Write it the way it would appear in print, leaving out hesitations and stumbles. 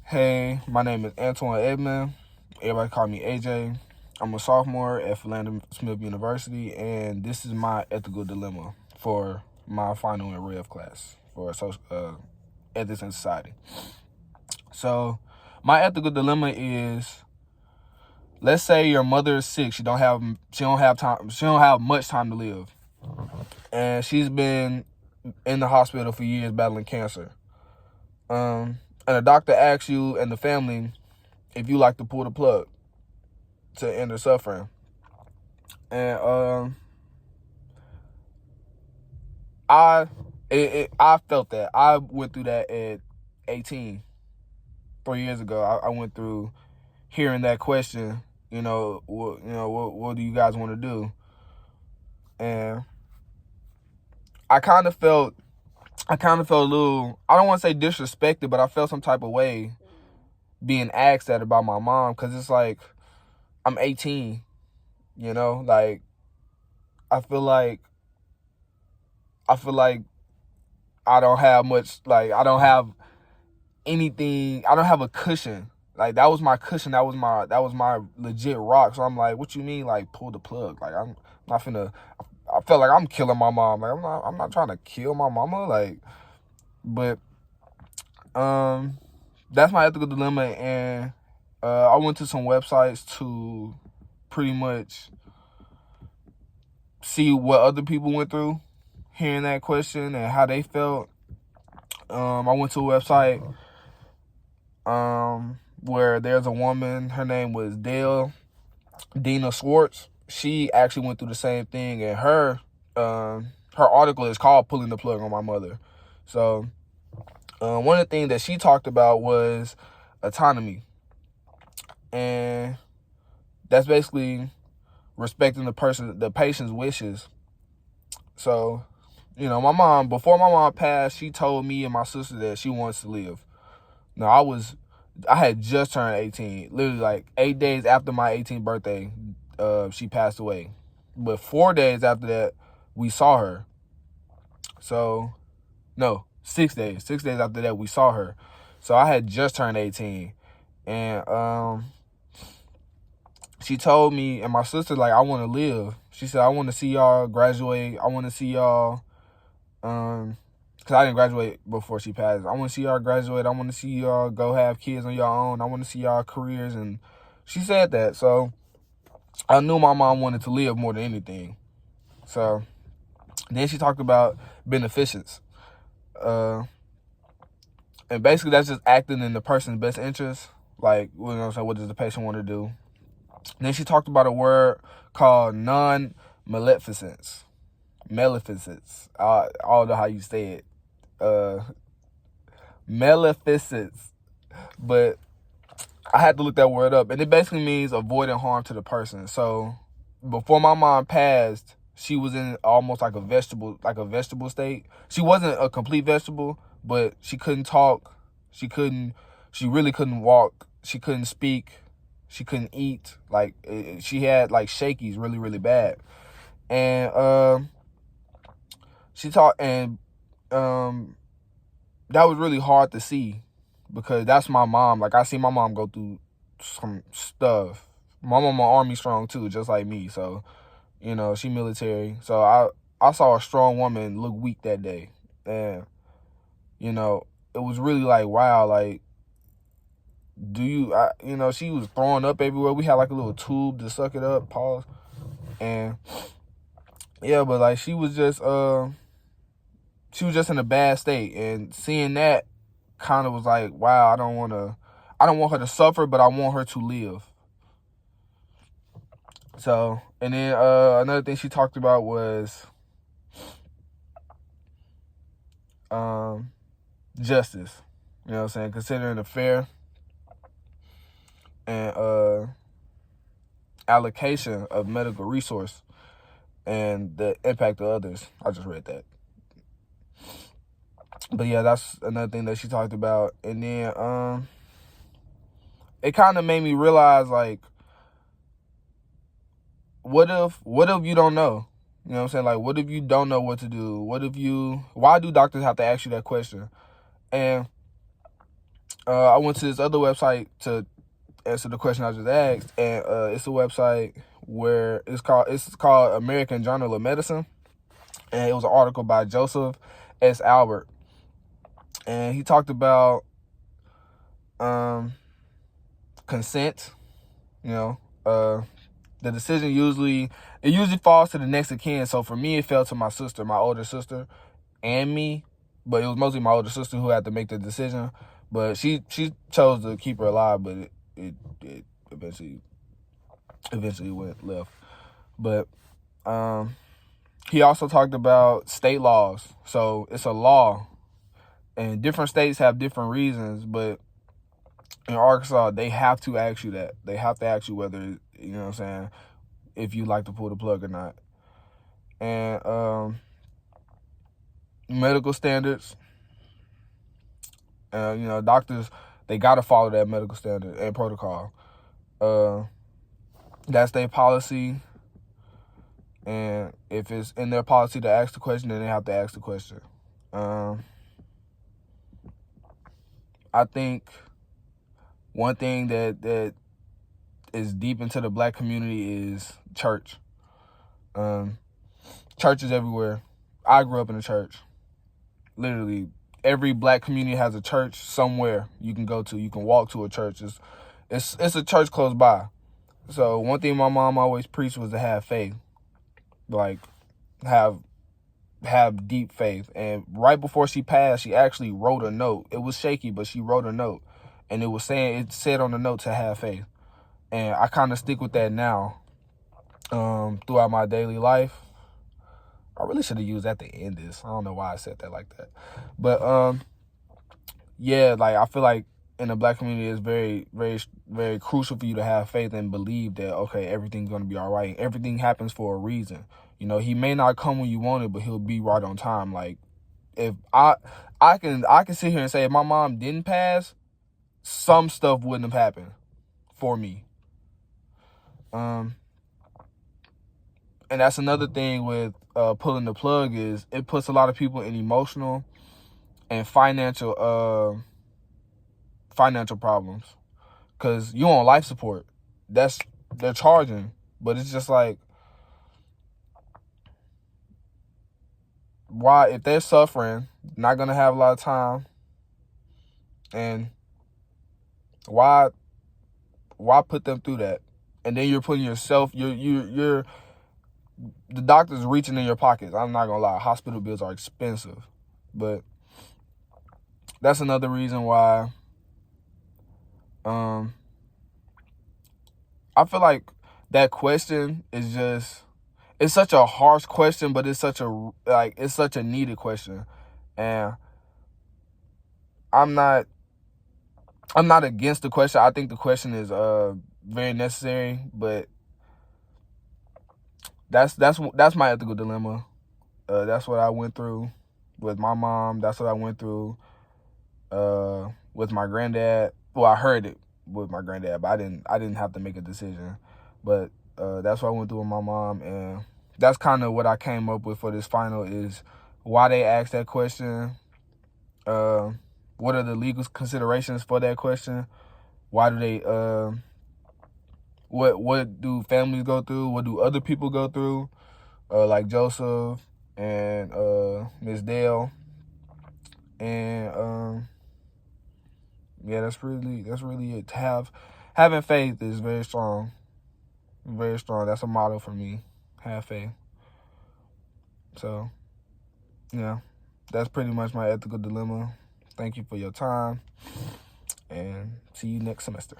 Hey, my name is Antoine Edmond. Everybody call me AJ. I'm a sophomore at Philander Smith University, and this is my ethical dilemma for my final in Rev class for ethics and society. So, my ethical dilemma is: let's say your mother is sick. She don't have time. She don't have much time to live, and she's been in the hospital for years battling cancer. And the doctor asks you and the family if you like to pull the plug to end her suffering. And I felt that. I went through that at 18, 3 years ago. I went through hearing that question. What do you guys want to do? And I kind of felt a little, I don't want to say disrespected, but I felt some type of way being asked that about my mom, because it's like, I'm 18, like, I feel like I don't have much, like, I don't have anything, I don't have a cushion. Like, that was my cushion, that was my legit rock. So I'm like, what you mean, like, pull the plug? Like, I'm not finna, I felt like I'm killing my mom. Like, I'm not trying to kill my mama, like, but that's my ethical dilemma. And I went to some websites to pretty much see what other people went through hearing that question and how they felt. I went to a website where there's a woman, her name was Dina Swartz. She actually went through the same thing, and her article is called "Pulling the Plug on My Mother." So one of the things that she talked about was autonomy, and that's basically respecting the patient's wishes. So, before my mom passed, she told me and my sister that she wants to live. Now, I had just turned 18, literally like 8 days after my 18th birthday, she passed away. But 4 days after that, we saw her. So, no, 6 days. 6 days after that, we saw her. So I had just turned 18. And she told me and my sister, like, I want to live. She said, I want to see y'all graduate. I want to see y'all, because I didn't graduate before she passed. I want to see y'all graduate. I want to see y'all go have kids on your own. I want to see y'all careers. And she said that. So I knew my mom wanted to live more than anything. So then she talked about beneficence. And basically that's just acting in the person's best interest. Like, what does the patient want to do? And then she talked about a word called non-maleficence. Maleficence. I don't know how you say it. Maleficence. But I had to look that word up. And it basically means avoiding harm to the person. So before my mom passed, she was in almost like a vegetable state. She wasn't a complete vegetable, but she couldn't talk. She really couldn't walk. She couldn't speak. She couldn't eat. Like, she had like shakies really, really bad. And she talked, and that was really hard to see, because that's my mom. Like, I see my mom go through some stuff. My mom Army strong too, just like me. So, she military. So I saw a strong woman look weak that day. And, it was really like, wow, like, she was throwing up everywhere. We had like a little tube to suck it up, pause. And yeah, but like, she was just in a bad state. And seeing that kind of was like, wow, I don't want her to suffer, but I want her to live. So, and then another thing she talked about was justice. You know what I'm saying? Considering the fair and allocation of medical resource and the impact of others. I just read that. But yeah, that's another thing that she talked about. And then it kind of made me realize, like, what if you don't know? You know what I'm saying? Like, what if you don't know what to do? Why do doctors have to ask you that question? And I went to this other website to answer the question I just asked, and it's a website where it's called American Journal of Medicine, and it was an article by Joseph S. Albert, and he talked about consent. You know, the decision usually falls to the next of kin. So for me, it fell to my sister, my older sister, and me, but it was mostly my older sister who had to make the decision. But she chose to keep her alive, but it eventually went left. But he also talked about state laws. So it's a law, and different states have different reasons, but in Arkansas, they have to ask you that. They have to ask you whether, you know what I'm saying, if you like to pull the plug or not. And medical standards, doctors, they got to follow that medical standard and protocol. That's their policy. And if it's in their policy to ask the question, then they have to ask the question. I think one thing that is deep into the black community is church. Churches everywhere. I grew up in a church. Literally, every black community has a church somewhere you can go to. You can walk to a church. It's a church close by. So one thing my mom always preached was to have faith. Like, have deep faith. And right before she passed, she actually wrote a note. It was shaky, but she wrote a note. And it said on the note to have faith. And I kind of stick with that now throughout my daily life. I really should have used that to end this. I don't know why I said that like that. But, yeah, like, I feel like in the black community, it's very, very, very crucial for you to have faith and believe that, okay, everything's going to be all right. Everything happens for a reason. You know, he may not come when you want it, but he'll be right on time. Like, if I can sit here and say if my mom didn't pass, some stuff wouldn't have happened for me. And that's another thing with pulling the plug is it puts a lot of people in emotional and financial problems, because you on life support. They're charging, but it's just like, why, if they're suffering, not gonna have a lot of time, and why put them through that? And then you're putting yourself, you're the doctor's reaching in your pockets. I'm not gonna lie, hospital bills are expensive, but that's another reason why I feel like that question is just, it's such a harsh question, but it's such a needed question. And I'm not against the question. I think the question is very necessary, but that's my ethical dilemma. That's what I went through with my mom. That's what I went through with my granddad. Well, I heard it with my granddad, but I didn't have to make a decision. But that's what I went through with my mom, and that's kind of what I came up with for this final, is why they asked that question. What are the legal considerations for that question? Why do they what do families go through? What do other people go through? Like Joseph and Miss Dale. And yeah, that's really it. Having faith is very strong. Very strong. That's a motto for me. Have faith. So, yeah, that's pretty much my ethical dilemma. Thank you for your time, and see you next semester.